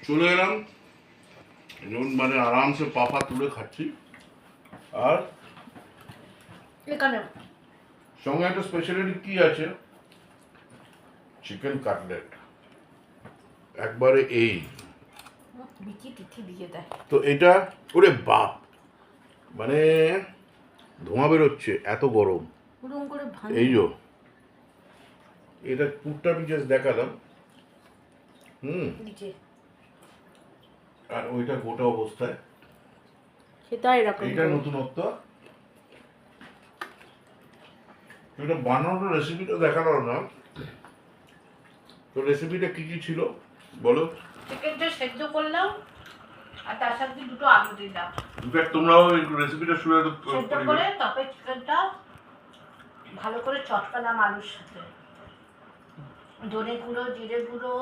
চলে এলাম মানে আরামসে পাপা তুলে খাচ্ছি। আর এখানে সঙ্গে একটা স্পেশালিটি কি আছে, চিকেন কাটলেট একবারে এই বিচি টিচি দিয়ে দেয়। তো এটা ওরে বাপ, মানে ধোঁয়া বেরোচ্ছে, এত গরম। ওরকম করে এই যো এটা পুরটা আমি জাস্ট দেখালাম। নিচে আর ওইটা গোটা অবস্থায়, সেটা এরকম এইটা নতুনত্ব। এটা বানানোর রেসিপিটা দেখালো না, তো রেসিপিটা কি কি ছিল বলো। চিকেনটা সেদ্ধ করলাম আর তার সাথে দুটো আলু দিলাম। ইনফ্যাক্ট তোমরাও এই রেসিপিটা শুনে সেদ্ধ করে তারপরে চিকেনটা ভালো করে চটকালাম আলুর সাথে, ধনে গুঁড়ো, জিরে গুঁড়ো,